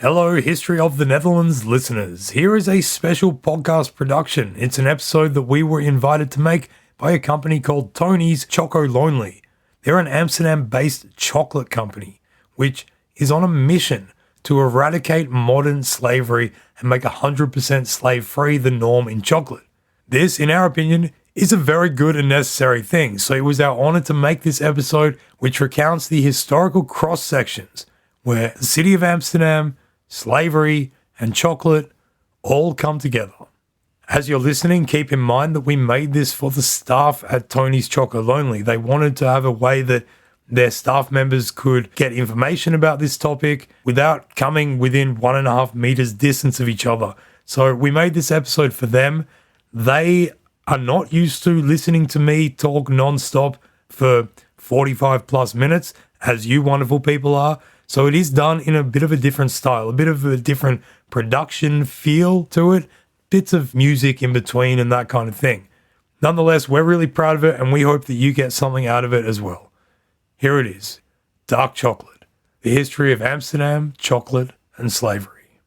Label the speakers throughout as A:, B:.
A: Hello, History of the Netherlands listeners. Here is a special podcast production. It's an episode that we were invited to make by a company called Tony's Chocolonely. They're an Amsterdam-based chocolate company, which is on a mission to eradicate modern slavery and make 100% slave-free the norm in chocolate. This, in our opinion, is a very good and necessary thing, so it was our honor to make this episode which recounts the historical cross-sections where the city of Amsterdam, slavery, and chocolate all come together. As you're listening, keep in mind that we made this for the staff at Tony's Chocolonely. They wanted to have a way that their staff members could get information about this topic without coming within 1.5 meters distance of each other. So we made this episode for them. They are not used to listening to me talk non-stop for 45 plus minutes, as you wonderful people are. So it is done in a bit of a different style, a bit of a different production feel to it, bits of music in between and that kind of thing. Nonetheless, we're really proud of it and we hope that you get something out of it as well. Here it is, Dark Chocolate, the history of Amsterdam, chocolate and slavery.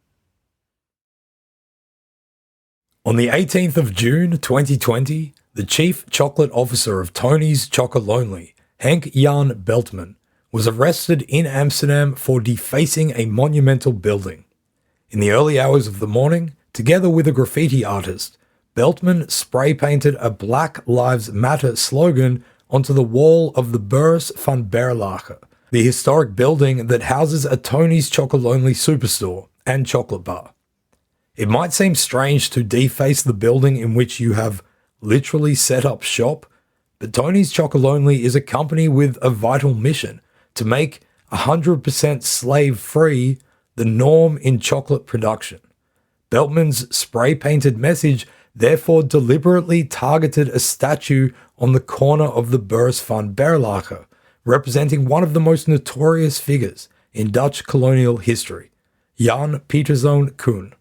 A: On the 18th of June 2020, the Chief Chocolate Officer of Tony's Chocolonely, Henk Jan Beltman, was arrested in Amsterdam for defacing a monumental building. In the early hours of the morning, together with a graffiti artist, Beltman spray-painted a Black Lives Matter slogan onto the wall of the Beurs van Berlage, the historic building that houses a Tony's Chocolonely superstore and chocolate bar. It might seem strange to deface the building in which you have literally set up shop, but Tony's Chocolonely is a company with a vital mission to make 100% slave-free the norm in chocolate production. Beltman's spray-painted message therefore deliberately targeted a statue on the corner of the Beurs van Berlage, representing one of the most notorious figures in Dutch colonial history, Jan Pieterzoon Coen.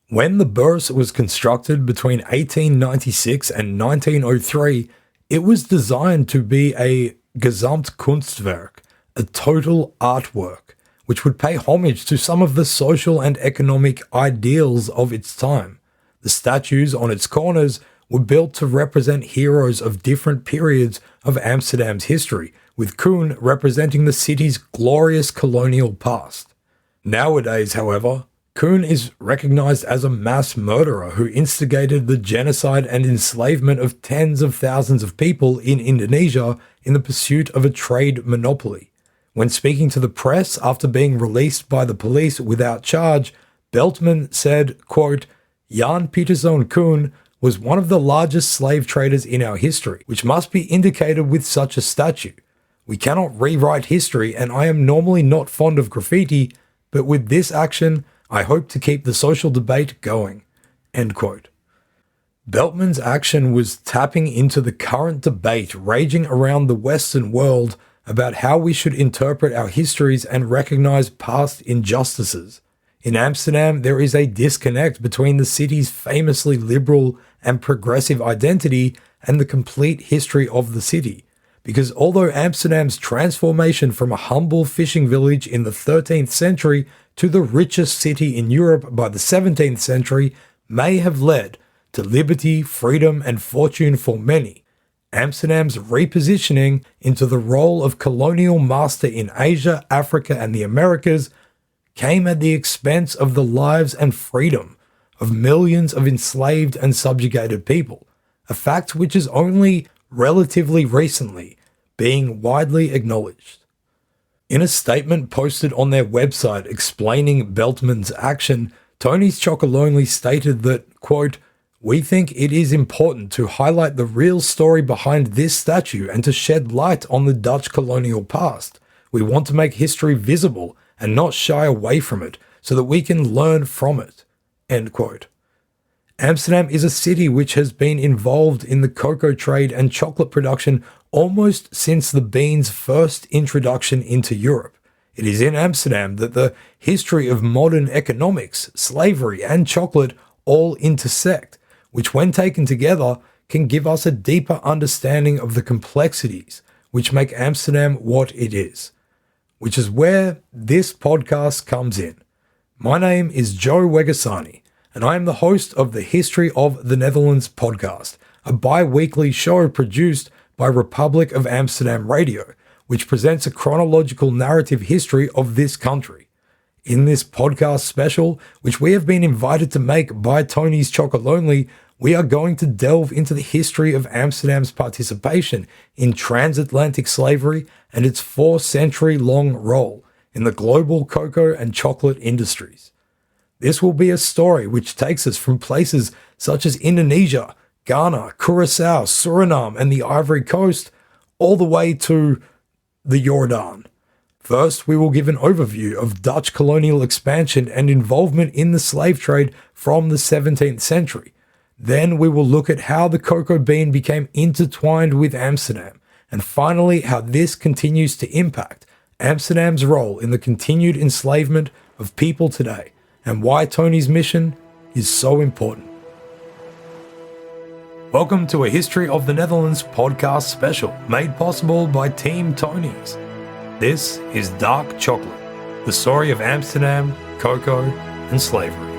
A: When the Beurs was constructed between 1896 and 1903, it was designed to be a Gesamtkunstwerk, a total artwork, which would pay homage to some of the social and economic ideals of its time. The statues on its corners were built to represent heroes of different periods of Amsterdam's history, with Coen representing the city's glorious colonial past. Nowadays, however, Coen is recognized as a mass murderer who instigated the genocide and enslavement of tens of thousands of people in Indonesia in the pursuit of a trade monopoly. When speaking to the press after being released by the police without charge, Beltman said, quote, "Jan Pieterzoon Coen was one of the largest slave traders in our history, which must be indicated with such a statue. We cannot rewrite history, and I am normally not fond of graffiti, but with this action, I hope to keep the social debate going." End quote. Beltman's action was tapping into the current debate raging around the Western world about how we should interpret our histories and recognize past injustices. In Amsterdam, there is a disconnect between the city's famously liberal and progressive identity and the complete history of the city. Because although Amsterdam's transformation from a humble fishing village in the 13th century to the richest city in Europe by the 17th century may have led to liberty, freedom, and fortune for many, Amsterdam's repositioning into the role of colonial master in Asia, Africa, and the Americas came at the expense of the lives and freedom of millions of enslaved and subjugated people, a fact which is only relatively recently being widely acknowledged. In a statement posted on their website explaining Beltman's action, Tony's Chocolonely stated that, quote, "We think it is important to highlight the real story behind this statue and to shed light on the Dutch colonial past. We want to make history visible and not shy away from it so that we can learn from it." End quote. Amsterdam is a city which has been involved in the cocoa trade and chocolate production almost since the bean's first introduction into Europe. It is in Amsterdam that the history of modern economics, slavery, and chocolate all intersect, which when taken together can give us a deeper understanding of the complexities which make Amsterdam what it is, which is where this podcast comes in. My name is Joe Wegasani, and I am the host of the History of the Netherlands podcast, a bi-weekly show produced by Republic of Amsterdam Radio, which presents a chronological narrative history of this country. In this podcast special, which we have been invited to make by Tony's Chocolonely, we are going to delve into the history of Amsterdam's participation in transatlantic slavery and its 4-century-long role in the global cocoa and chocolate industries. This will be a story which takes us from places such as Indonesia, Ghana, Curacao, Suriname, and the Ivory Coast, all the way to the Jordan. First, we will give an overview of Dutch colonial expansion and involvement in the slave trade from the 17th century. Then we will look at how the cocoa bean became intertwined with Amsterdam, and finally how this continues to impact Amsterdam's role in the continued enslavement of people today, and why Tony's mission is so important. Welcome to a History of the Netherlands podcast special, made possible by Team Tony's. This is Dark Chocolate, the story of Amsterdam, cocoa, and slavery.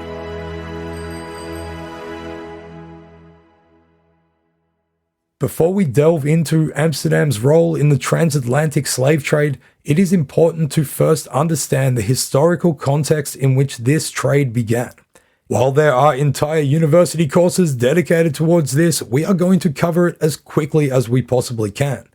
A: Before we delve into Amsterdam's role in the transatlantic slave trade, it is important to first understand the historical context in which this trade began. While there are entire university courses dedicated towards this, we are going to cover it as quickly as we possibly can.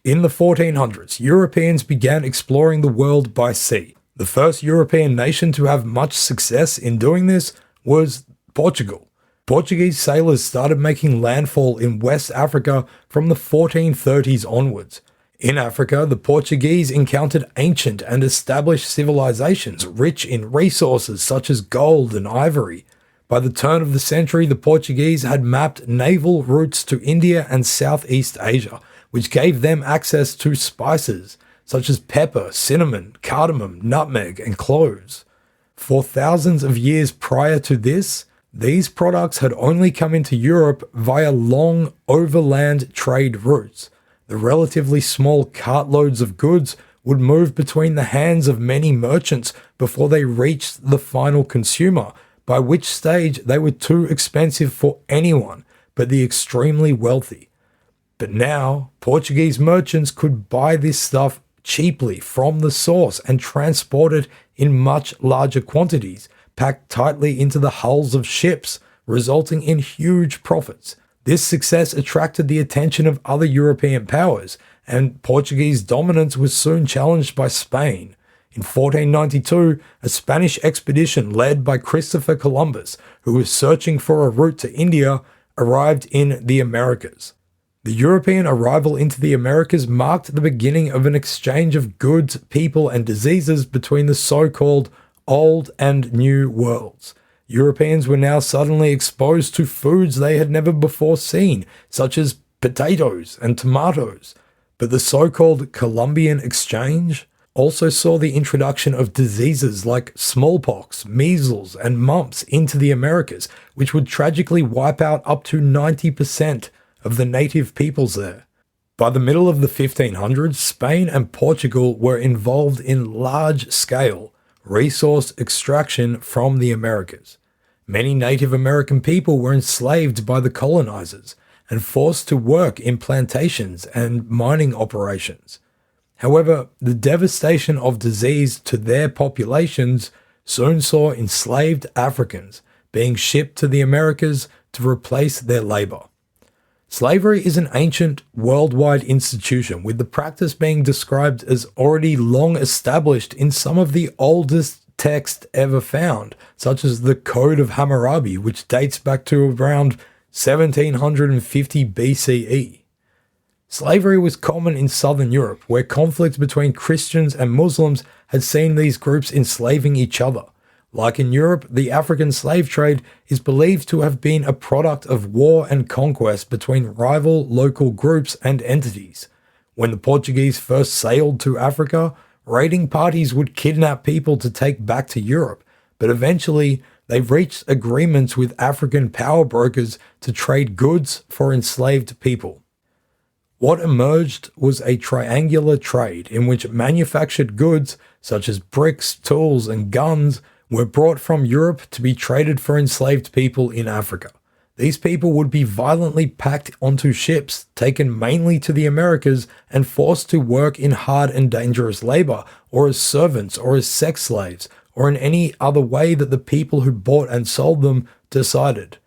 A: In the 1400s, Europeans began exploring the world by sea. The first European nation to have much success in doing this was Portugal. Portuguese sailors started making landfall in West Africa from the 1430s onwards. In Africa, the Portuguese encountered ancient and established civilizations rich in resources such as gold and ivory. By the turn of the century, the Portuguese had mapped naval routes to India and Southeast Asia, which gave them access to spices such as pepper, cinnamon, cardamom, nutmeg, and cloves. For thousands of years prior to this, these products had only come into Europe via long overland trade routes. The relatively small cartloads of goods would move between the hands of many merchants before they reached the final consumer, by which stage they were too expensive for anyone but the extremely wealthy. But now, Portuguese merchants could buy this stuff cheaply from the source and transport it in much larger quantities, packed tightly into the hulls of ships, resulting in huge profits. This success attracted the attention of other European powers, and Portuguese dominance was soon challenged by Spain. In 1492, a Spanish expedition led by Christopher Columbus, who was searching for a route to India, arrived in the Americas. The European arrival into the Americas marked the beginning of an exchange of goods, people, and diseases between the so-called Old and New Worlds. Europeans were now suddenly exposed to foods they had never before seen, such as potatoes and tomatoes. But the so-called Columbian Exchange also saw the introduction of diseases like smallpox, measles, and mumps into the Americas, which would tragically wipe out up to 90% of the native peoples there. By the middle of the 1500s, Spain and Portugal were involved in large-scale resource extraction from the Americas. Many Native American people were enslaved by the colonizers and forced to work in plantations and mining operations. However, the devastation of disease to their populations soon saw enslaved Africans being shipped to the Americas to replace their labor. Slavery is an ancient, worldwide institution, with the practice being described as already long established in some of the oldest texts ever found, such as the Code of Hammurabi, which dates back to around 1750 BCE. Slavery was common in southern Europe, where conflict between Christians and Muslims had seen these groups enslaving each other. Like in Europe, the African slave trade is believed to have been a product of war and conquest between rival local groups and entities. When the Portuguese first sailed to Africa, raiding parties would kidnap people to take back to Europe, but eventually they reached agreements with African power brokers to trade goods for enslaved people. What emerged was a triangular trade in which manufactured goods, such as bricks, tools, and guns, were brought from Europe to be traded for enslaved people in Africa. These people would be violently packed onto ships, taken mainly to the Americas, and forced to work in hard and dangerous labor, or as servants, or as sex slaves, or in any other way that the people who bought and sold them decided.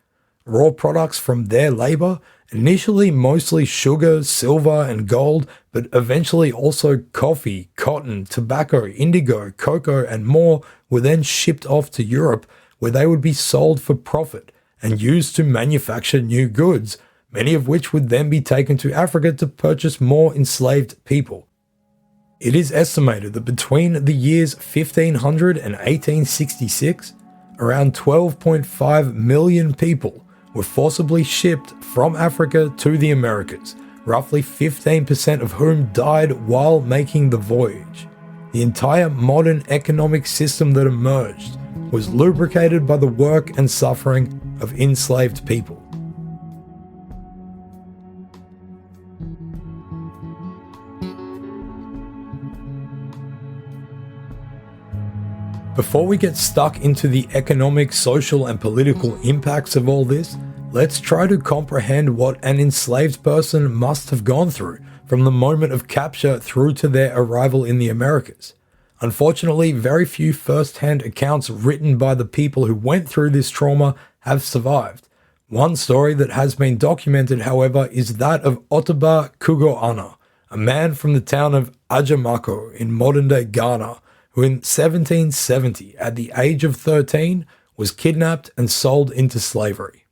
A: Raw products from their labor, initially mostly sugar, silver, and gold, but eventually also coffee, cotton, tobacco, indigo, cocoa, and more, were then shipped off to Europe, where they would be sold for profit and used to manufacture new goods, many of which would then be taken to Africa to purchase more enslaved people. It is estimated that between the years 1500 and 1866, around 12.5 million people were forcibly shipped from Africa to the Americas, roughly 15% of whom died while making the voyage. The entire modern economic system that emerged was lubricated by the work and suffering of enslaved people. Before we get stuck into the economic, social, and political impacts of all this, let's try to comprehend what an enslaved person must have gone through from the moment of capture through to their arrival in the Americas. Unfortunately, very few first-hand accounts written by the people who went through this trauma have survived. One story that has been documented, however, is that of Ottobah Kugoana, a man from the town of Ajamako in modern-day Ghana, who in 1770, at the age of 13, was kidnapped and sold into slavery.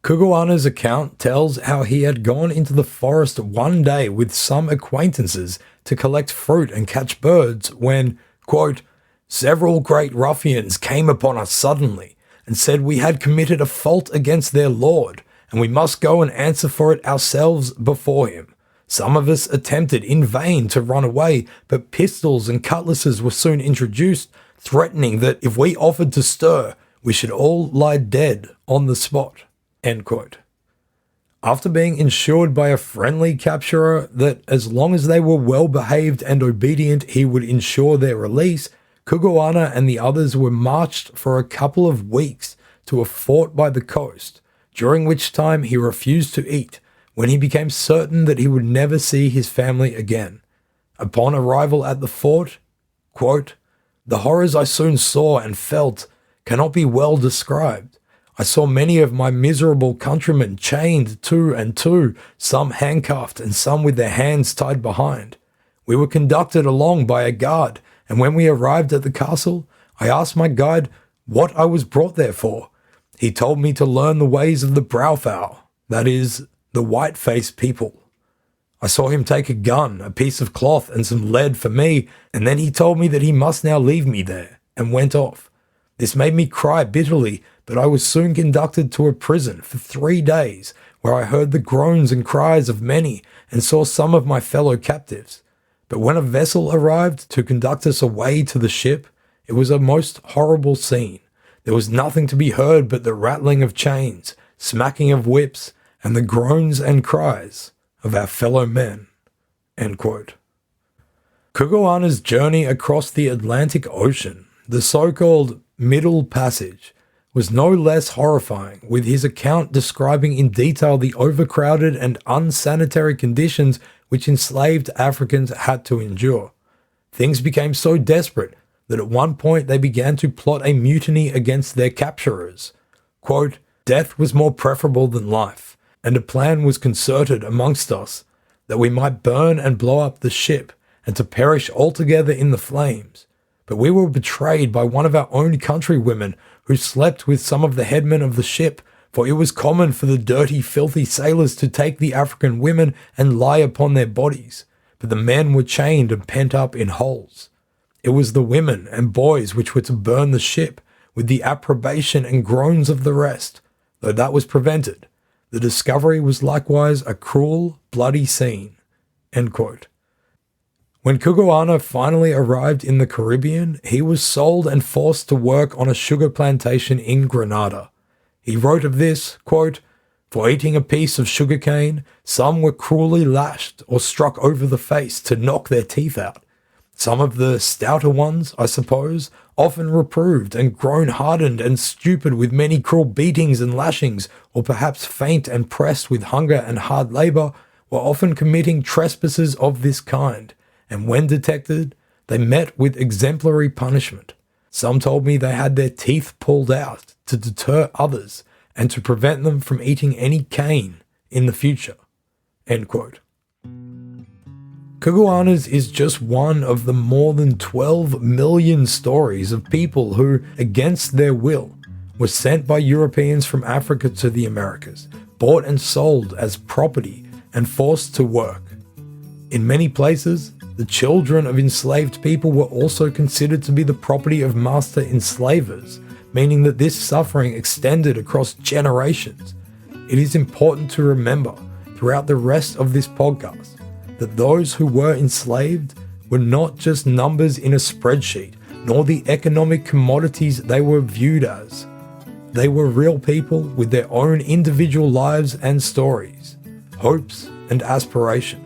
A: Kugoana's account tells how he had gone into the forest one day with some acquaintances to collect fruit and catch birds when, quote, "several great ruffians came upon us suddenly and said we had committed a fault against their lord, and we must go and answer for it ourselves before him. Some of us attempted in vain to run away, but pistols and cutlasses were soon introduced, threatening that if we offered to stir, we should all lie dead on the spot." End quote. After being ensured by a friendly capturer that as long as they were well behaved and obedient he would ensure their release, Kugoana and the others were marched for a couple of weeks to a fort by the coast, during which time he refused to eat, when he became certain that he would never see his family again. Upon arrival at the fort, quote, "the horrors I soon saw and felt cannot be well described. I saw many of my miserable countrymen chained two and two, some handcuffed and some with their hands tied behind. We were conducted along by a guard, and when we arrived at the castle, I asked my guide what I was brought there for. He told me to learn the ways of the Braufowl, that is, the white-faced people. I saw him take a gun, a piece of cloth, and some lead for me, and then he told me that he must now leave me there, and went off. This made me cry bitterly, but I was soon conducted to a prison for 3 days, where I heard the groans and cries of many, and saw some of my fellow captives. But when a vessel arrived to conduct us away to the ship, it was a most horrible scene. There was nothing to be heard but the rattling of chains, smacking of whips, and the groans and cries of our fellow men." End quote. Kugoana's journey across the Atlantic Ocean, the so-called Middle Passage, was no less horrifying, with his account describing in detail the overcrowded and unsanitary conditions which enslaved Africans had to endure. Things became so desperate that at one point they began to plot a mutiny against their capturers. Quote, "death was more preferable than life, and a plan was concerted amongst us that we might burn and blow up the ship, and to perish altogether in the flames. But we were betrayed by one of our own countrywomen, who slept with some of the headmen of the ship, for it was common for the dirty, filthy sailors to take the African women and lie upon their bodies, but the men were chained and pent up in holes. It was the women and boys which were to burn the ship, with the approbation and groans of the rest. Though that was prevented, the discovery was likewise a cruel, bloody scene." End quote. When Kugoana finally arrived in the Caribbean, he was sold and forced to work on a sugar plantation in Grenada. He wrote of this, quote, "For eating a piece of sugar cane, some were cruelly lashed or struck over the face to knock their teeth out. Some of the stouter ones, I suppose, often reproved and grown hardened and stupid with many cruel beatings and lashings, or perhaps faint and pressed with hunger and hard labour, were often committing trespasses of this kind, and when detected, they met with exemplary punishment. Some told me they had their teeth pulled out to deter others and to prevent them from eating any cane in the future." End quote. Cugoanas is just one of the more than 12 million stories of people who, against their will, were sent by Europeans from Africa to the Americas, bought and sold as property, and forced to work. In many places, the children of enslaved people were also considered to be the property of master enslavers, meaning that this suffering extended across generations. It is important to remember throughout the rest of this podcast that those who were enslaved were not just numbers in a spreadsheet, nor the economic commodities they were viewed as. They were real people with their own individual lives and stories, hopes and aspirations.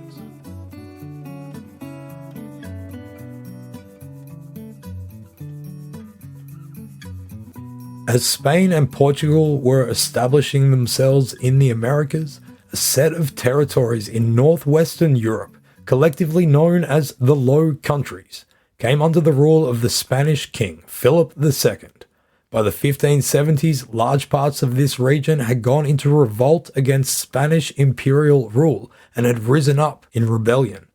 A: As Spain and Portugal were establishing themselves in the Americas, a set of territories in northwestern Europe, collectively known as the Low Countries, came under the rule of the Spanish king, Philip II. By the 1570s, large parts of this region had gone into revolt against Spanish imperial rule and had risen up in rebellion.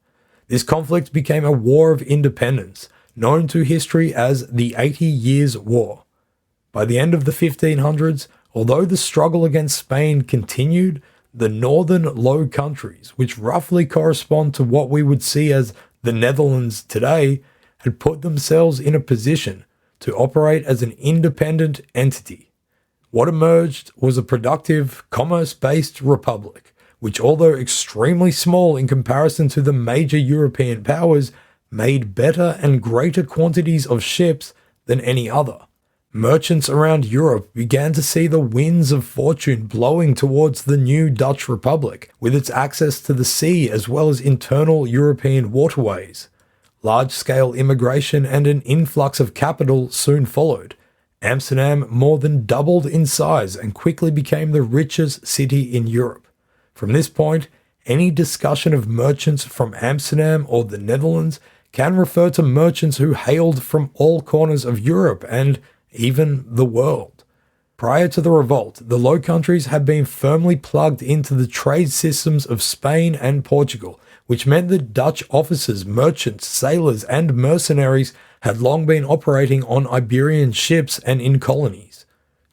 A: This conflict became a war of independence, known to history as the 80 Years' War. By the end of the 1500s, although the struggle against Spain continued, the northern Low Countries, which roughly correspond to what we would see as the Netherlands today, had put themselves in a position to operate as an independent entity. What emerged was a productive, commerce-based republic, which, although extremely small in comparison to the major European powers, made better and greater quantities of ships than any other. Merchants around Europe began to see the winds of fortune blowing towards the new Dutch Republic, with its access to the sea as well as internal European waterways. Large-scale immigration and an influx of capital soon followed. Amsterdam more than doubled in size and quickly became the richest city in Europe. From this point, any discussion of merchants from Amsterdam or the Netherlands can refer to merchants who hailed from all corners of Europe and even the world. Prior to the revolt, the Low Countries had been firmly plugged into the trade systems of Spain and Portugal, which meant that Dutch officers, merchants, sailors, and mercenaries had long been operating on Iberian ships and in colonies.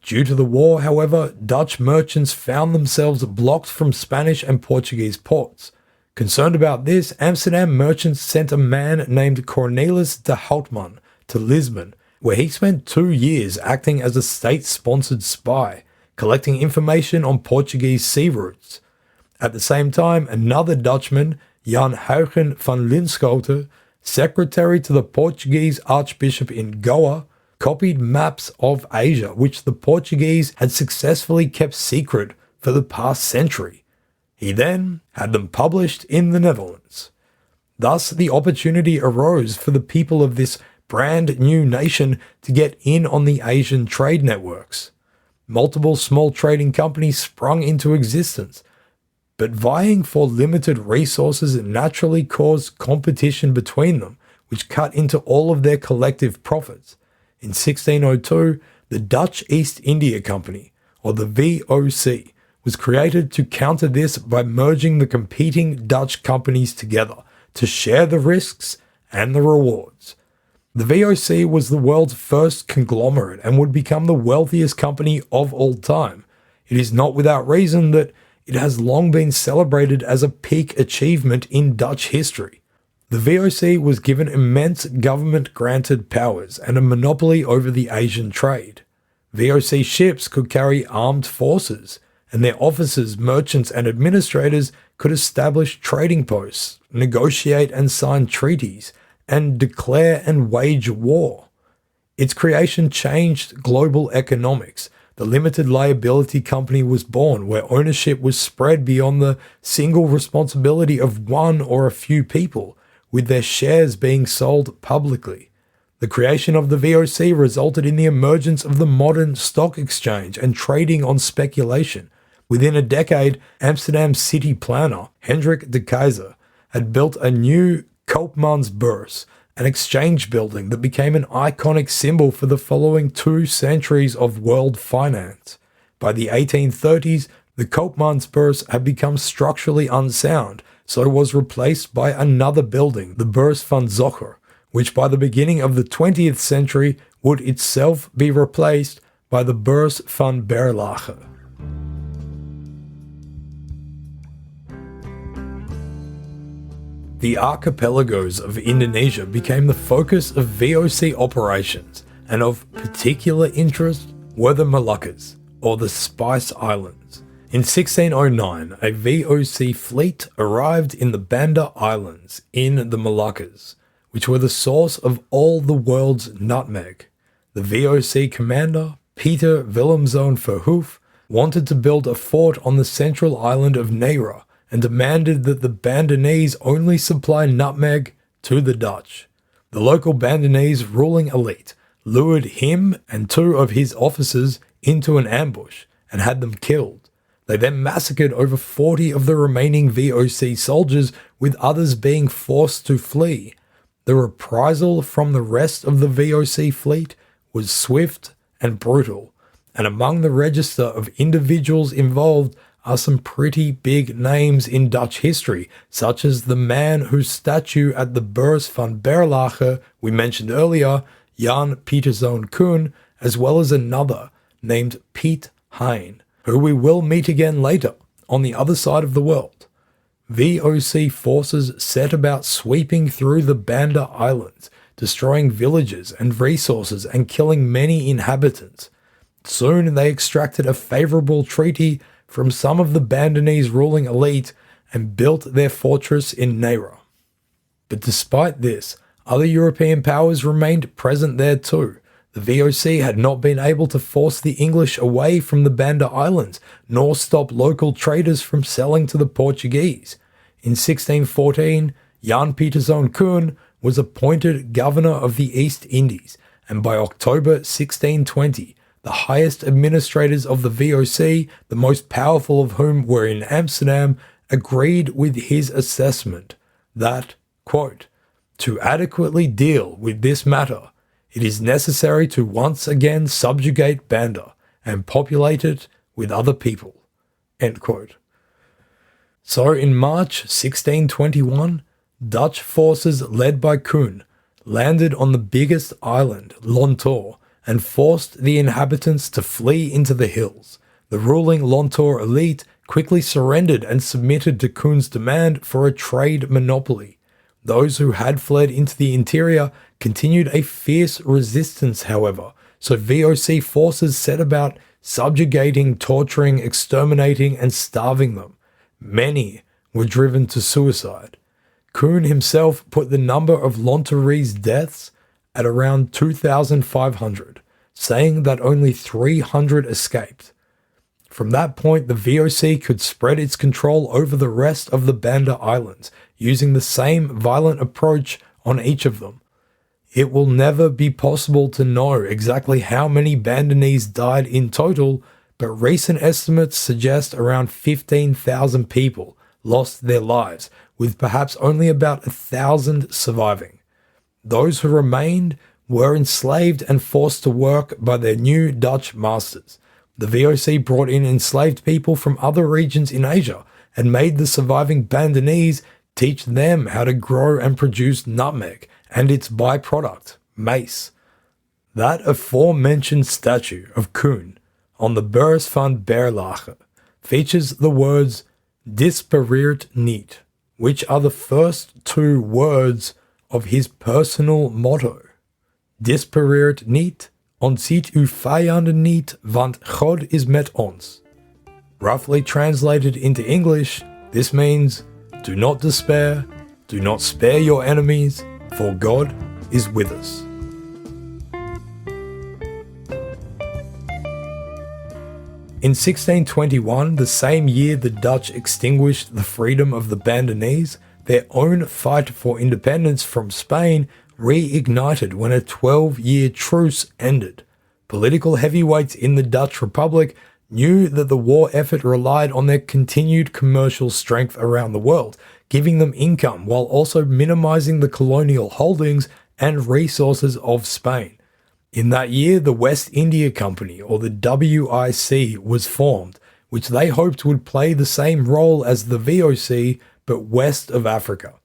A: Due to the war, however, Dutch merchants found themselves blocked from Spanish and Portuguese ports. Concerned about this, Amsterdam merchants sent a man named Cornelis de Houtman to Lisbon, where he spent 2 years acting as a state-sponsored spy, collecting information on Portuguese sea routes. At the same time, another Dutchman, Jan Huygen van Linschoten, secretary to the Portuguese Archbishop in Goa, copied maps of Asia which the Portuguese had successfully kept secret for the past century. He then had them published in the Netherlands. Thus, the opportunity arose for the people of this brand new nation to get in on the Asian trade networks. Multiple small trading companies sprung into existence, but vying for limited resources naturally caused competition between them, which cut into all of their collective profits. In 1602, the Dutch East India Company, or the VOC, was created to counter this by merging the competing Dutch companies together to share the risks and the rewards. The VOC was the world's first conglomerate and would become the wealthiest company of all time. It is not without reason that it has long been celebrated as a peak achievement in Dutch history. The VOC was given immense government-granted powers and a monopoly over the Asian trade. VOC ships could carry armed forces, and their officers, merchants, and administrators could establish trading posts, negotiate and sign treaties, and declare and wage war. Its creation changed global economics. The limited liability company was born, where ownership was spread beyond the single responsibility of one or a few people, with their shares being sold publicly. The creation of the VOC resulted in the emergence of the modern stock exchange and trading on speculation. Within a decade, Amsterdam city planner Hendrik de Keyser had built a new Koopmansbeurs, an exchange building that became an iconic symbol for the following 2 centuries of world finance. By the 1830s, the Koopmansbeurs had become structurally unsound, so was replaced by another building, the Beurs van Berlage, which by the beginning of the 20th century would itself be replaced by the Beurs van Berlage. The archipelagos of Indonesia became the focus of VOC operations, and of particular interest were the Moluccas, or the Spice Islands. In 1609, a VOC fleet arrived in the Banda Islands in the Moluccas, which were the source of all the world's nutmeg. The VOC commander, Pieter Willemzoon Verhoef, wanted to build a fort on the central island of Neira and demanded that the Bandanese only supply nutmeg to the Dutch. The local Bandanese ruling elite lured him and 2 of his officers into an ambush and had them killed. They then massacred over 40 of the remaining VOC soldiers, with others being forced to flee. The reprisal from the rest of the VOC fleet was swift and brutal, and among the register of individuals involved are some pretty big names in Dutch history, such as the man whose statue at the Beurs van Berlage we mentioned earlier, Jan Pieterszoon Coen, as well as another named Piet Hein, who we will meet again later on the other side of the world. VOC forces set about sweeping through the Banda Islands, destroying villages and resources and killing many inhabitants. Soon they extracted a favourable treaty from some of the Bandanese ruling elite and built their fortress in Neira. But despite this, other European powers remained present there too. The VOC had not been able to force the English away from the Banda Islands, nor stop local traders from selling to the Portuguese. In 1614, Jan Pieterszoon Coen was appointed governor of the East Indies, and by October 1620, the highest administrators of the VOC, the most powerful of whom were in Amsterdam, agreed with his assessment that, quote, "To adequately deal with this matter, it is necessary to once again subjugate Banda and populate it with other people." End quote. So in March 1621, Dutch forces led by Coen landed on the biggest island, Lontor, and forced the inhabitants to flee into the hills. The ruling Lontor elite quickly surrendered and submitted to Coen's demand for a trade monopoly. Those who had fled into the interior continued a fierce resistance, however, so VOC forces set about subjugating, torturing, exterminating, and starving them. Many were driven to suicide. Coen himself put the number of Lontorese deaths at around 2,500, saying that only 300 escaped. From that point, the VOC could spread its control over the rest of the Banda Islands, using the same violent approach on each of them. It will never be possible to know exactly how many Bandanese died in total, but recent estimates suggest around 15,000 people lost their lives, with perhaps only about 1,000 surviving. Those who remained were enslaved and forced to work by their new Dutch masters. The VOC brought in enslaved people from other regions in Asia and made the surviving Bandanese teach them how to grow and produce nutmeg and its byproduct, mace. That aforementioned statue of Coen on the Beurs van Berlage features the words "dispareert niet," which are the first 2 words of his personal motto. Dispareert niet, ontziet uw vijanden niet, want God is met ons. Roughly translated into English, this means, do not despair, do not spare your enemies, for God is with us. In 1621, the same year the Dutch extinguished the freedom of the Bandanese, their own fight for independence from Spain reignited when a 12-year truce ended. Political heavyweights in the Dutch Republic knew that the war effort relied on their continued commercial strength around the world, giving them income while also minimizing the colonial holdings and resources of Spain. In that year, the West India Company, or the WIC, was formed, which they hoped would play the same role as the VOC, but west of Africa.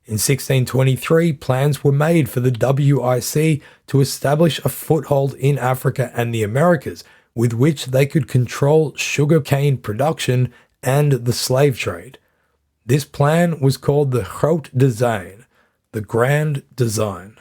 A: In 1623, plans were made for the WIC to establish a foothold in Africa and the Americas, with which they could control sugarcane production and the slave trade. This plan was called the Groot Design, the Grand Design.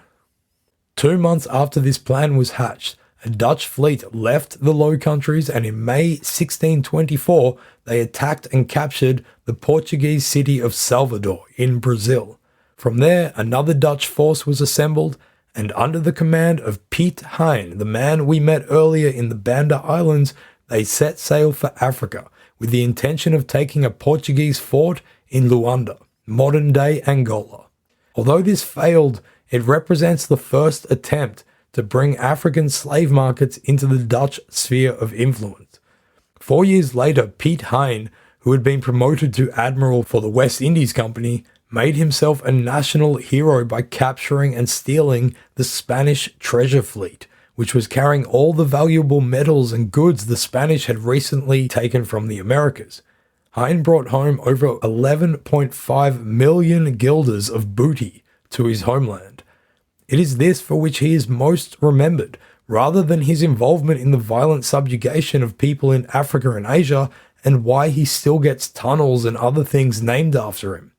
A: 2 months after this plan was hatched, a Dutch fleet left the Low Countries, and in May 1624 they attacked and captured the Portuguese city of Salvador in Brazil. From there, another Dutch force was assembled, and under the command of Piet Hein, the man we met earlier in the Banda Islands, they set sail for Africa with the intention of taking a Portuguese fort in Luanda, modern-day Angola. Although this failed, it represents the first attempt to bring African slave markets into the Dutch sphere of influence. 4 years later, Piet Hein, who had been promoted to admiral for the West Indies Company, made himself a national hero by capturing and stealing the Spanish treasure fleet, which was carrying all the valuable metals and goods the Spanish had recently taken from the Americas. Hein brought home over 11.5 million guilders of booty to his homeland. It is this for which he is most remembered, rather than his involvement in the violent subjugation of people in Africa and Asia, and why he still gets tunnels and other things named after him.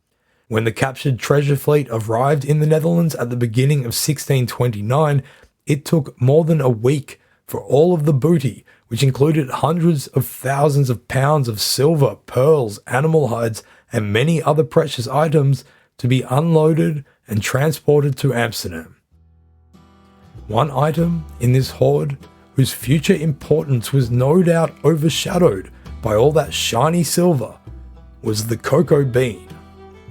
A: When the captured treasure fleet arrived in the Netherlands at the beginning of 1629, it took more than a week for all of the booty, which included hundreds of thousands of pounds of silver, pearls, animal hides, and many other precious items, to be unloaded and transported to Amsterdam. One item in this hoard, whose future importance was no doubt overshadowed by all that shiny silver, was the cocoa bean.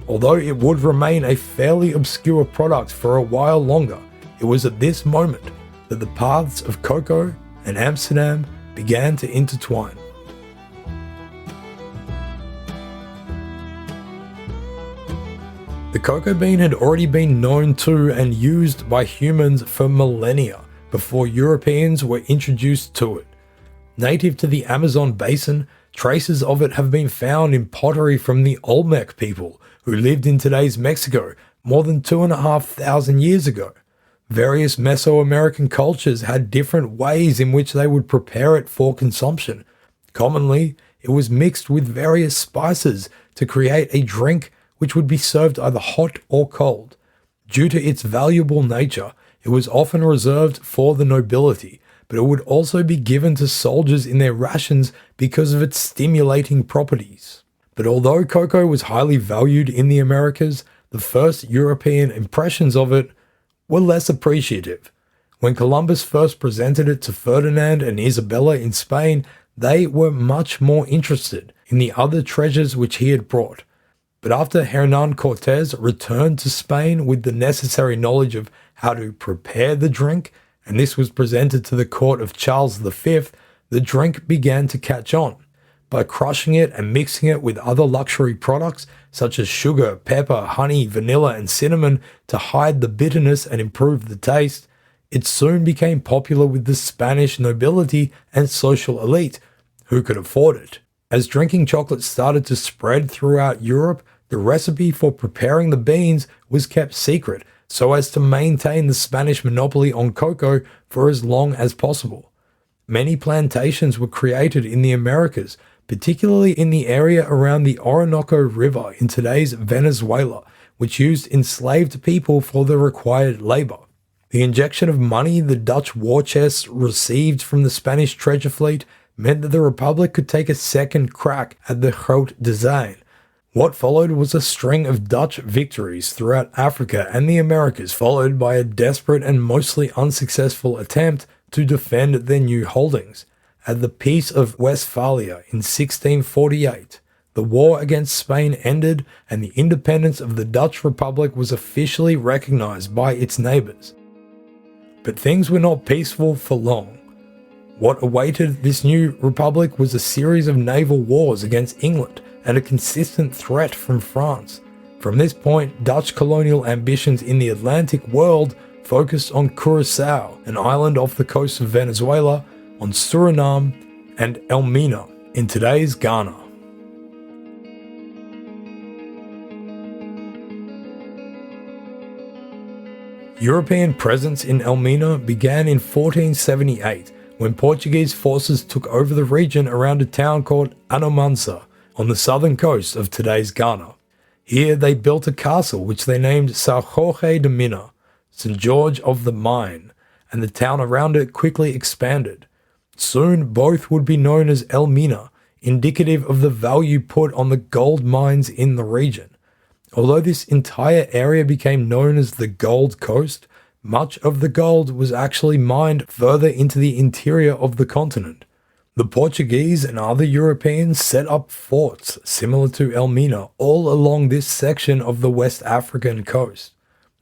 A: Although it would remain a fairly obscure product for a while longer, it was at this moment that the paths of cocoa and Amsterdam began to intertwine. The cocoa bean had already been known to and used by humans for millennia before Europeans were introduced to it. Native to the Amazon basin, traces of it have been found in pottery from the Olmec people who lived in today's Mexico more than 2,500 years ago. Various Mesoamerican cultures had different ways in which they would prepare it for consumption. Commonly, it was mixed with various spices to create a drink which would be served either hot or cold. Due to its valuable nature, it was often reserved for the nobility, but it would also be given to soldiers in their rations because of its stimulating properties. But although cocoa was highly valued in the Americas, the first European impressions of it were less appreciative. When Columbus first presented it to Ferdinand and Isabella in Spain, they were much more interested in the other treasures which he had brought. But after Hernán Cortés returned to Spain with the necessary knowledge of how to prepare the drink, and this was presented to the court of Charles V, the drink began to catch on. By crushing it and mixing it with other luxury products such as sugar, pepper, honey, vanilla, and cinnamon to hide the bitterness and improve the taste, it soon became popular with the Spanish nobility and social elite, who could afford it. As drinking chocolate started to spread throughout Europe, the recipe for preparing the beans was kept secret so as to maintain the Spanish monopoly on cocoa for as long as possible. Many plantations were created in the Americas, particularly in the area around the Orinoco River in today's Venezuela, which used enslaved people for the required labor. The injection of money the Dutch war chests received from the Spanish treasure fleet meant that the Republic could take a second crack at the Groot Design. What followed was a string of Dutch victories throughout Africa and the Americas, followed by a desperate and mostly unsuccessful attempt to defend their new holdings. At the Peace of Westphalia in 1648, the war against Spain ended and the independence of the Dutch Republic was officially recognized by its neighbors. But things were not peaceful for long. What awaited this new republic was a series of naval wars against England and a consistent threat from France. From this point, Dutch colonial ambitions in the Atlantic world focused on Curaçao, an island off the coast of Venezuela, on Suriname, and Elmina, in today's Ghana. European presence in Elmina began in 1478 when Portuguese forces took over the region around a town called Anomansa on the southern coast of today's Ghana. Here they built a castle which they named São Jorge de Mina, St. George of the Mine, and the town around it quickly expanded. Soon both would be known as Elmina, indicative of the value put on the gold mines in the region. Although this entire area became known as the Gold Coast, much of the gold was actually mined further into the interior of the continent. The Portuguese and other Europeans set up forts similar to Elmina all along this section of the West African coast.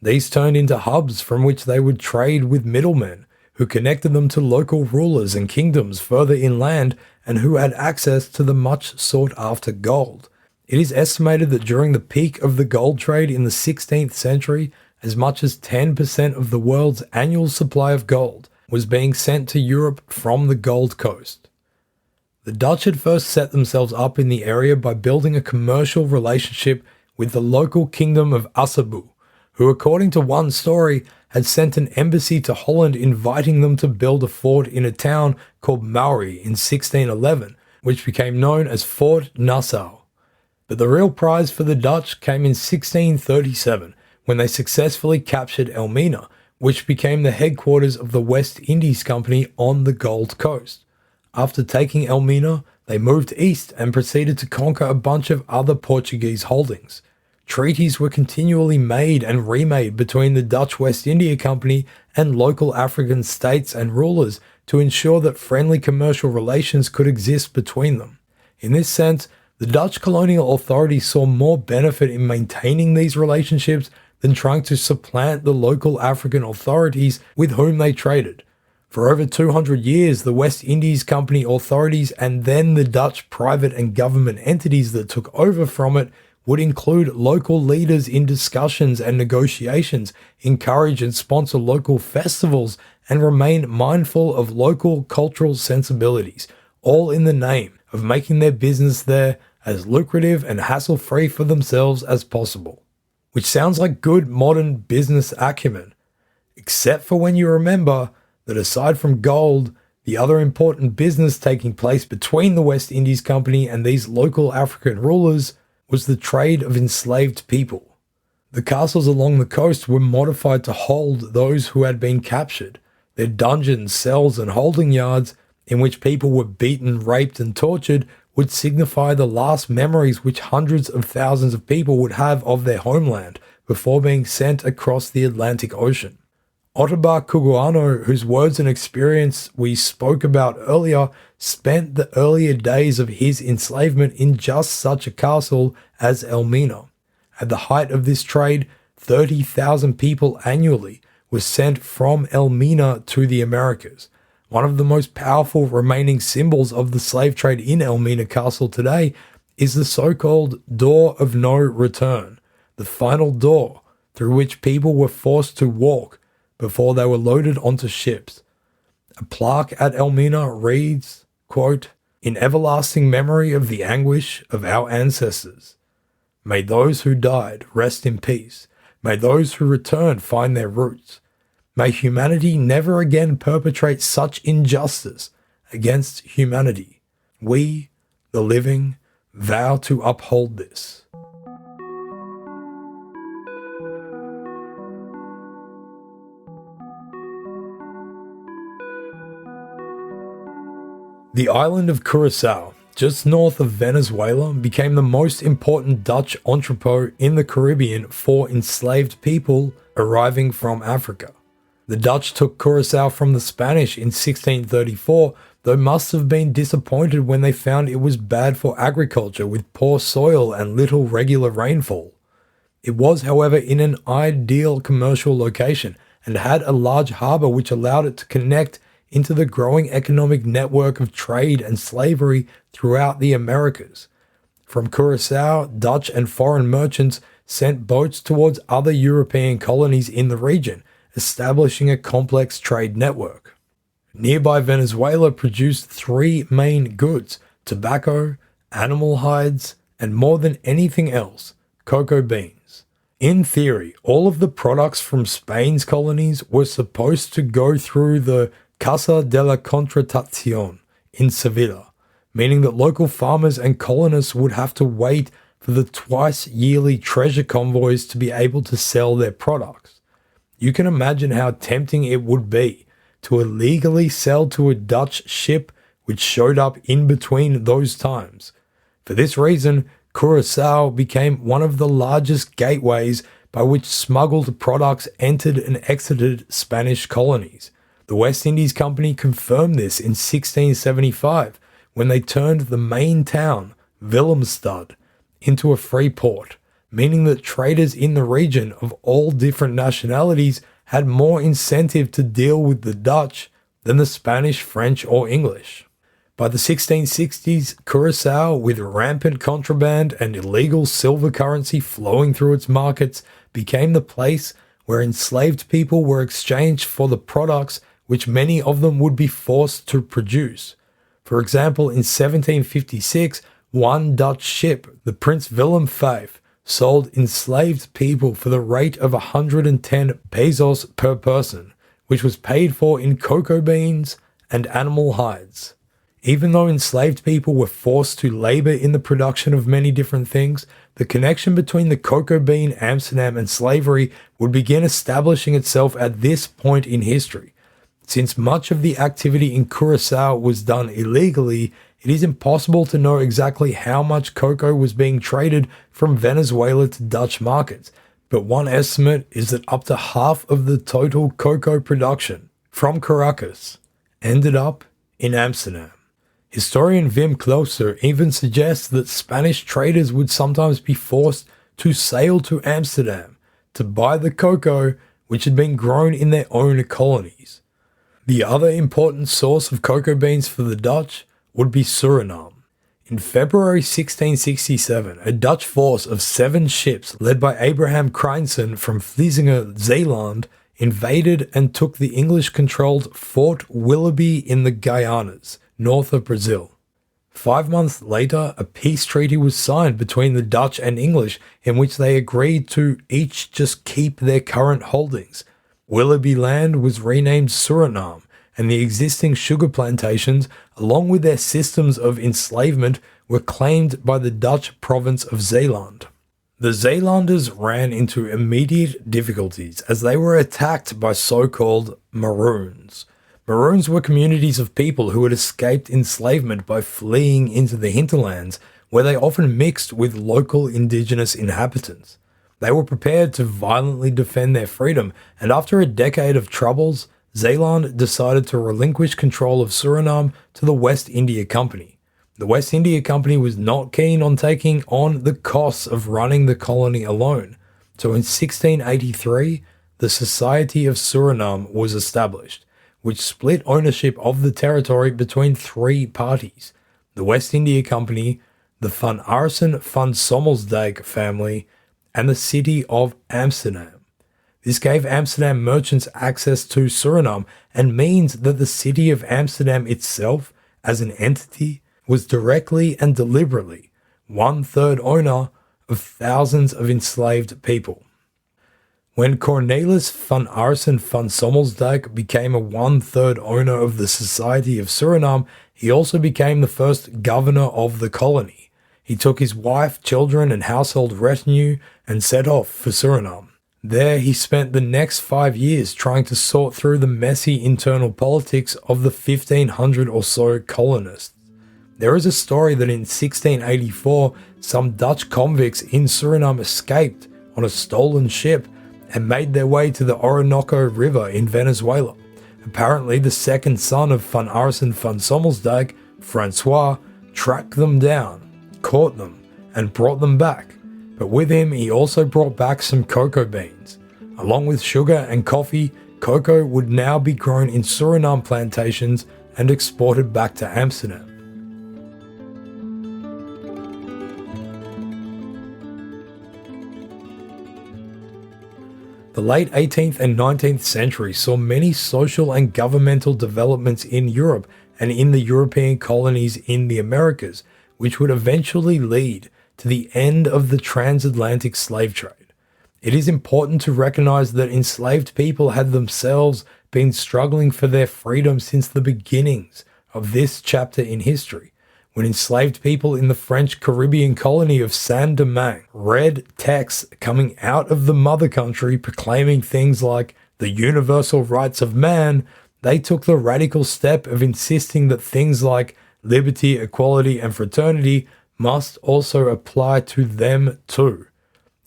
A: These turned into hubs from which they would trade with middlemen, who connected them to local rulers and kingdoms further inland and who had access to the much sought after gold. It is estimated that during the peak of the gold trade in the 16th century, as much as 10% of the world's annual supply of gold was being sent to Europe from the Gold Coast. The Dutch had first set themselves up in the area by building a commercial relationship with the local kingdom of Asabu, who, according to one story, had sent an embassy to Holland inviting them to build a fort in a town called Mauri in 1611, which became known as Fort Nassau. But the real prize for the Dutch came in 1637, when they successfully captured Elmina, which became the headquarters of the West Indies Company on the Gold Coast. After taking Elmina, they moved east and proceeded to conquer a bunch of other Portuguese holdings. Treaties were continually made and remade between the Dutch West India Company and local African states and rulers to ensure that friendly commercial relations could exist between them. In this sense, the Dutch colonial authorities saw more benefit in maintaining these relationships than trying to supplant the local African authorities with whom they traded. For over 200 years, the West Indies Company authorities and then the Dutch private and government entities that took over from it would include local leaders in discussions and negotiations, encourage and sponsor local festivals, and remain mindful of local cultural sensibilities, all in the name of making their business there as lucrative and hassle-free for themselves as possible. Which sounds like good modern business acumen, except for when you remember that aside from gold, the other important business taking place between the West Indies Company and these local African rulers was the trade of enslaved people. The castles along the coast were modified to hold those who had been captured. Their dungeons, cells, and holding yards, in which people were beaten, raped, and tortured, would signify the last memories which hundreds of thousands of people would have of their homeland before being sent across the Atlantic Ocean. Ottobah Cugoano, whose words and experience we spoke about earlier, spent the earlier days of his enslavement in just such a castle as Elmina. At the height of this trade, 30,000 people annually were sent from Elmina to the Americas. One of the most powerful remaining symbols of the slave trade in Elmina Castle today is the so-called Door of No Return, the final door through which people were forced to walk before they were loaded onto ships. A plaque at Elmina reads, quote, "In everlasting memory of the anguish of our ancestors. May those who died rest in peace. May those who return find their roots. May humanity never again perpetrate such injustice against humanity. We, the living, vow to uphold this." The island of Curaçao, just north of Venezuela, became the most important Dutch entrepot in the Caribbean for enslaved people arriving from Africa. The Dutch took Curaçao from the Spanish in 1634, though must have been disappointed when they found it was bad for agriculture with poor soil and little regular rainfall. It was, however, in an ideal commercial location and had a large harbour which allowed it to connect into the growing economic network of trade and slavery throughout the Americas. From Curaçao, Dutch and foreign merchants sent boats towards other European colonies in the region, establishing a complex trade network. Nearby Venezuela produced three main goods: tobacco, animal hides, and more than anything else, cocoa beans. In theory, all of the products from Spain's colonies were supposed to go through the Casa de la Contratación in Sevilla, meaning that local farmers and colonists would have to wait for the twice-yearly treasure convoys to be able to sell their products. You can imagine how tempting it would be to illegally sell to a Dutch ship which showed up in between those times. For this reason, Curaçao became one of the largest gateways by which smuggled products entered and exited Spanish colonies. The West Indies Company confirmed this in 1675 when they turned the main town, Willemstad, into a free port, meaning that traders in the region of all different nationalities had more incentive to deal with the Dutch than the Spanish, French, or English. By the 1660s, Curaçao, with rampant contraband and illegal silver currency flowing through its markets, became the place where enslaved people were exchanged for the products which many of them would be forced to produce. For example, in 1756, one Dutch ship, the Prince Willem V, sold enslaved people for the rate of 110 pesos per person, which was paid for in cocoa beans and animal hides. Even though enslaved people were forced to labor in the production of many different things, the connection between the cocoa bean, Amsterdam, and slavery would begin establishing itself at this point in history. Since much of the activity in Curaçao was done illegally, it is impossible to know exactly how much cocoa was being traded from Venezuela to Dutch markets, but one estimate is that up to half of the total cocoa production from Caracas ended up in Amsterdam. Historian Wim Klooster even suggests that Spanish traders would sometimes be forced to sail to Amsterdam to buy the cocoa which had been grown in their own colonies. The other important source of cocoa beans for the Dutch would be Suriname. In February 1667, a Dutch force of 7 ships led by Abraham Creinsen from Vlissingen, Zeeland, invaded and took the English-controlled Fort Willoughby in the Guianas, north of Brazil. 5 months later, a peace treaty was signed between the Dutch and English in which they agreed to each just keep their current holdings. Willoughby land was renamed Suriname, and the existing sugar plantations, along with their systems of enslavement, were claimed by the Dutch province of Zeeland. The Zeelanders ran into immediate difficulties as they were attacked by so-called Maroons. Maroons were communities of people who had escaped enslavement by fleeing into the hinterlands, where they often mixed with local indigenous inhabitants. They were prepared to violently defend their freedom, and after a decade of troubles, Zeeland decided to relinquish control of Suriname to the West India Company. The West India Company was not keen on taking on the costs of running the colony alone, so in 1683, the Society of Suriname was established, which split ownership of the territory between 3 parties: the West India Company, the Van Arsene van Sommelsdijk family, and the city of Amsterdam. This gave Amsterdam merchants access to Suriname and means that the city of Amsterdam itself, as an entity, was directly and deliberately 1/3 owner of thousands of enslaved people. When Cornelis van Arsene van Sommelsdijk became a 1/3 owner of the Society of Suriname, he also became the first governor of the colony. He took his wife, children, and household retinue and set off for Suriname. There he spent the next 5 years trying to sort through the messy internal politics of the 1,500 or so colonists. There is a story that in 1684, some Dutch convicts in Suriname escaped on a stolen ship and made their way to the Orinoco River in Venezuela. Apparently, the second son of Van Arsene van Sommelsdijk, Francois, tracked them down, caught them, and brought them back. But with him, he also brought back some cocoa beans. Along with sugar and coffee, cocoa would now be grown in Suriname plantations and exported back to Amsterdam. The late 18th and 19th century saw many social and governmental developments in Europe and in the European colonies in the Americas, which would eventually lead to the end of the transatlantic slave trade. It is important to recognize that enslaved people had themselves been struggling for their freedom since the beginnings of this chapter in history, when enslaved people in the French Caribbean colony of Saint-Domingue read texts coming out of the mother country proclaiming things like the universal rights of man. They took the radical step of insisting that things like liberty, equality, and fraternity must also apply to them too.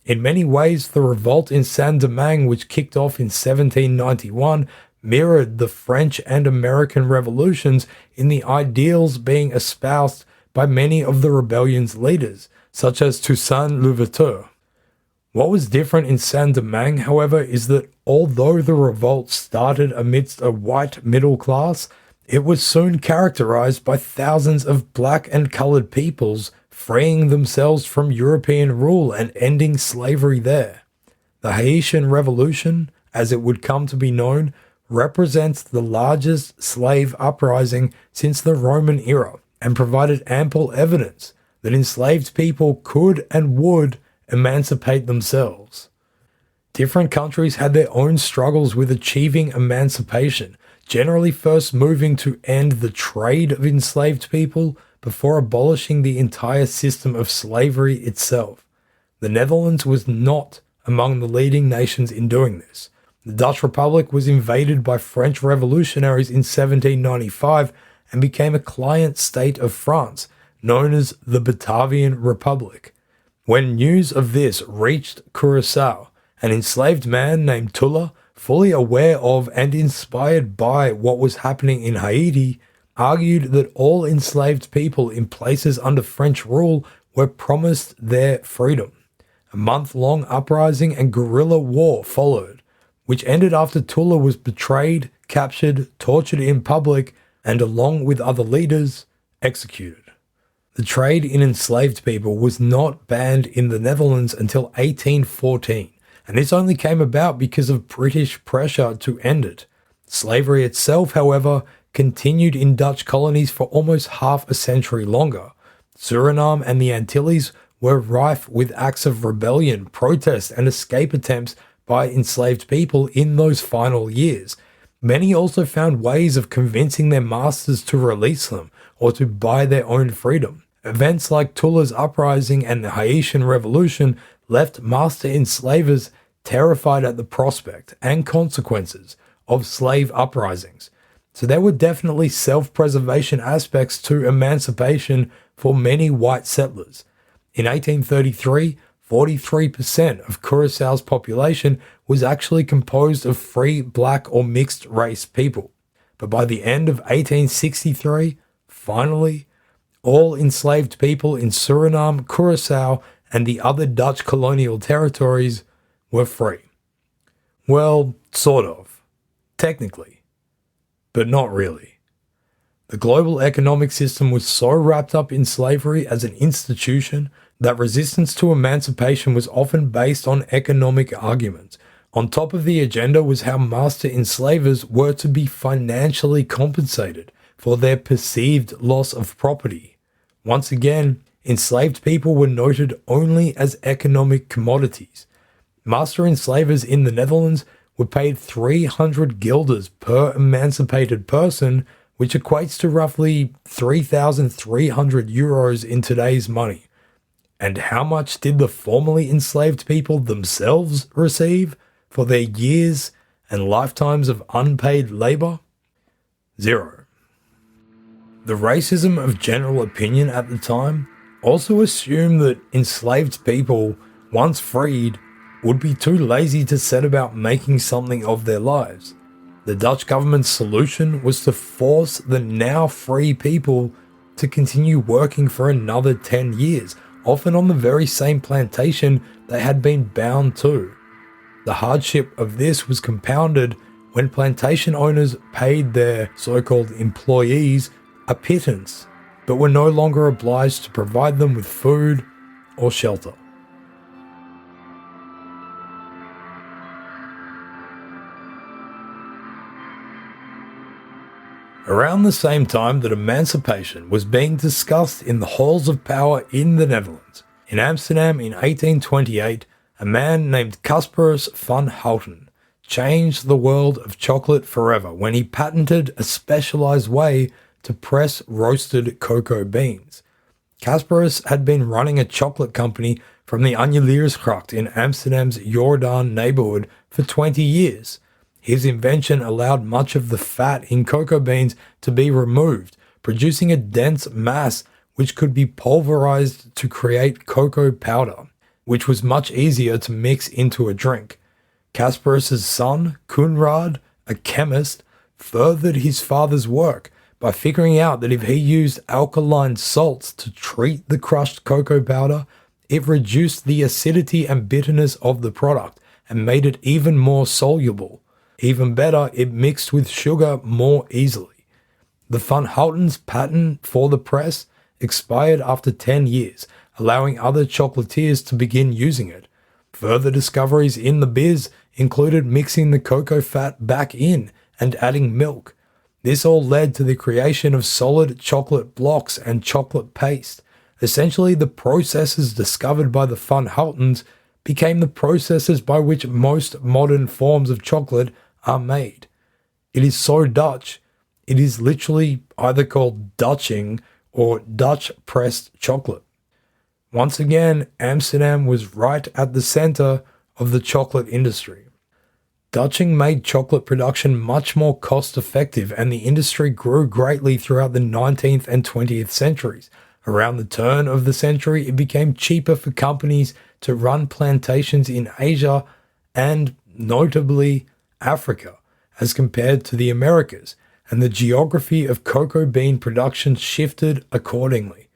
A: In many ways, the revolt in Saint-Domingue, which kicked off in 1791, mirrored the French and American revolutions in the ideals being espoused by many of the rebellion's leaders, such as Toussaint Louverture. What was different in Saint-Domingue, however, is that although the revolt started amidst a white middle class, it was soon characterized by thousands of black and colored peoples freeing themselves from European rule and ending slavery there. The Haitian Revolution, as it would come to be known, represents the largest slave uprising since the Roman era and provided ample evidence that enslaved people could and would emancipate themselves. Different countries had their own struggles with achieving emancipation, generally first moving to end the trade of enslaved people before abolishing the entire system of slavery itself. The Netherlands was not among the leading nations in doing this. The Dutch Republic was invaded by French revolutionaries in 1795 and became a client state of France, known as the Batavian Republic. When news of this reached Curaçao, an enslaved man named Tulla, fully aware of and inspired by what was happening in Haiti, argued that all enslaved people in places under French rule were promised their freedom. A month-long uprising and guerrilla war followed, which ended after Tulla was betrayed, captured, tortured in public, and along with other leaders, executed. The trade in enslaved people was not banned in the Netherlands until 1814, and this only came about because of British pressure to end it. Slavery itself, however, continued in Dutch colonies for almost half a century longer. Suriname and the Antilles were rife with acts of rebellion, protest, and escape attempts by enslaved people in those final years. Many also found ways of convincing their masters to release them or to buy their own freedom. Events like Tulla's uprising and the Haitian Revolution left master enslavers terrified at the prospect and consequences of slave uprisings. So there were definitely self-preservation aspects to emancipation for many white settlers. In 1833, 43% of Curaçao's population was actually composed of free black or mixed race people. But by the end of 1863, finally, all enslaved people in Suriname, Curaçao, and the other Dutch colonial territories were free. Well, sort of. Technically. But not really. The global economic system was so wrapped up in slavery as an institution that resistance to emancipation was often based on economic arguments. On top of the agenda was how master enslavers were to be financially compensated for their perceived loss of property. Once again, enslaved people were noted only as economic commodities. Master enslavers in the Netherlands were paid 300 guilders per emancipated person, which equates to roughly 3,300 euros in today's money. And how much did the formerly enslaved people themselves receive for their years and lifetimes of unpaid labor? Zero. The racism of general opinion at the time also assumed that enslaved people, once freed, would be too lazy to set about making something of their lives. The Dutch government's solution was to force the now free people to continue working for another 10 years, often on the very same plantation they had been bound to. The hardship of this was compounded when plantation owners paid their so-called employees a pittance, but were no longer obliged to provide them with food or shelter. Around the same time that emancipation was being discussed in the halls of power in the Netherlands, in Amsterdam in 1828, a man named Casparus van Houten changed the world of chocolate forever when he patented a specialized way to press roasted cocoa beans. Casparus had been running a chocolate company from the Anjeliers in Amsterdam's Jordaan neighborhood for 20 years. His invention allowed much of the fat in cocoa beans to be removed, producing a dense mass which could be pulverized to create cocoa powder, which was much easier to mix into a drink. Casparus's son, Koenraad, a chemist, furthered his father's work by figuring out that if he used alkaline salts to treat the crushed cocoa powder, it reduced the acidity and bitterness of the product and made it even more soluble. Even better, it mixed with sugar more easily. The Van Houten's patent for the press expired after 10 years, allowing other chocolatiers to begin using it. Further discoveries in the biz included mixing the cocoa fat back in and adding milk. This all led to the creation of solid chocolate blocks and chocolate paste. Essentially, the processes discovered by the Van Houtens became the processes by which most modern forms of chocolate are made. It is so Dutch, it is literally either called Dutching or Dutch pressed chocolate. Once again, Amsterdam was right at the center of the chocolate industry. Dutching made chocolate production much more cost effective, and the industry grew greatly throughout the 19th and 20th centuries. Around the turn of the century, it became cheaper for companies to run plantations in Asia and, notably, Africa, as compared to the Americas, and the geography of cocoa bean production shifted accordingly.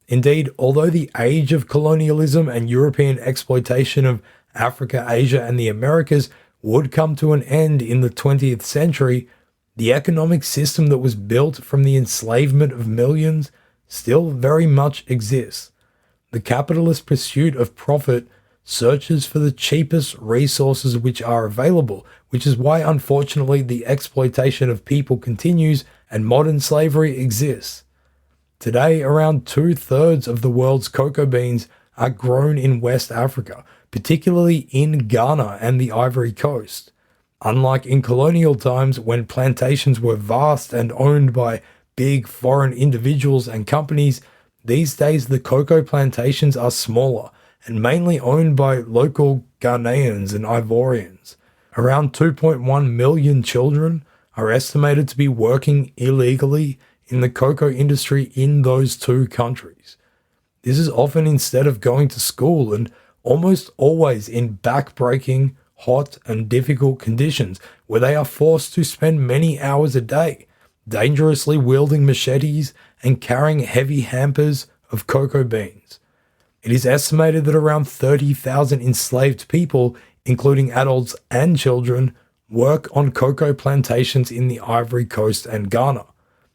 A: Indeed, although the age of colonialism and European exploitation of Africa, Asia, and the Americas would come to an end in the 20th century, the economic system that was built from the enslavement of millions still very much exists. The capitalist pursuit of profit searches for the cheapest resources which are available, which is why, unfortunately, the exploitation of people continues and modern slavery exists. Today, around 2/3 of the world's cocoa beans are grown in West Africa, particularly in Ghana and the Ivory Coast. Unlike in colonial times when plantations were vast and owned by big foreign individuals and companies, these days the cocoa plantations are smaller and mainly owned by local Ghanaians and Ivorians. Around 2.1 million children are estimated to be working illegally in the cocoa industry in those two countries. This is often instead of going to school, and almost always in back-breaking, hot and difficult conditions where they are forced to spend many hours a day, dangerously wielding machetes and carrying heavy hampers of cocoa beans. It is estimated that around 30,000 enslaved people, including adults and children, work on cocoa plantations in the Ivory Coast and Ghana,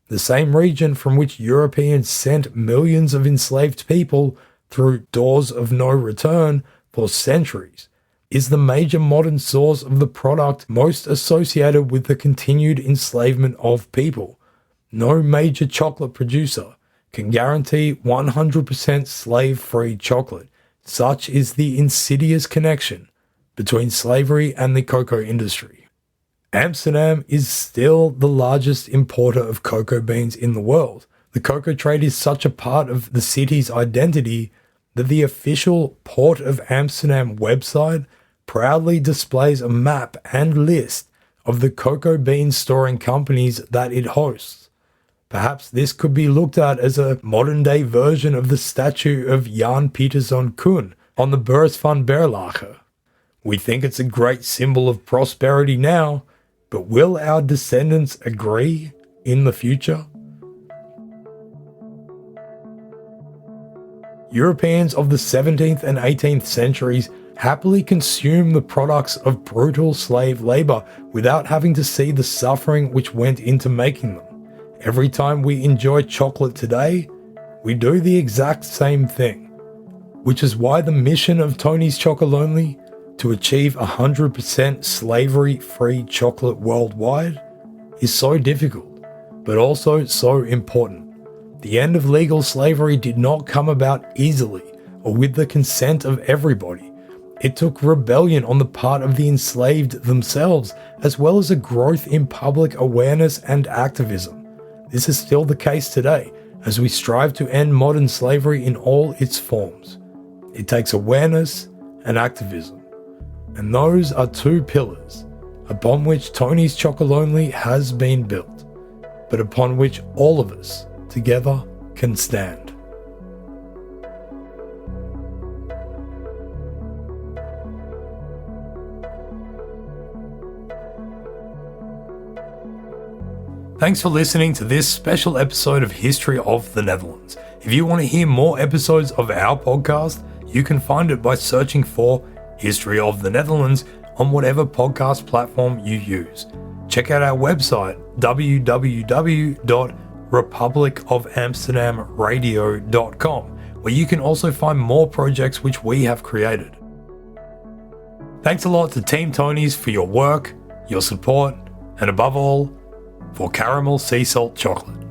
A: the same region from which Europeans sent millions of enslaved people through doors of no return for centuries, is the major modern source of the product most associated with the continued enslavement of people. No major chocolate producer can guarantee 100% slave-free chocolate. Such is the insidious connection between slavery and the cocoa industry. Amsterdam is still the largest importer of cocoa beans in the world. The cocoa trade is such a part of the city's identity that the official Port of Amsterdam website proudly displays a map and list of the cocoa bean storing companies that it hosts. Perhaps this could be looked at as a modern-day version of the statue of Jan Pieterzoon Coen on the Beurs van Berlage. We think it's a great symbol of prosperity now, But will our descendants agree in the future? Europeans of the 17th and 18th centuries happily consumed the products of brutal slave labor without having to see the suffering which went into making them. Every time we enjoy chocolate today, we do the exact same thing, which is why the mission of Tony's Chocolonely, to achieve 100% slavery-free chocolate worldwide, is so difficult, but also so important. The end of legal slavery did not come about easily or with the consent of everybody. It took rebellion on the part of the enslaved themselves, as well as a growth in public awareness and activism. This is still the case today, as we strive to end modern slavery in all its forms. It takes awareness and activism, and those are two pillars upon which Tony's Chocolonely has been built, but upon which all of us together can stand. Thanks for listening to this special episode of History of the Netherlands. If you want to hear more episodes of our podcast, you can find it by searching for History of the Netherlands on whatever podcast platform you use. Check out our website, www.republicofamsterdamradio.com, where you can also find more projects which we have created. Thanks a lot to Team Tony's for your work, your support, and above all, for caramel sea salt chocolate.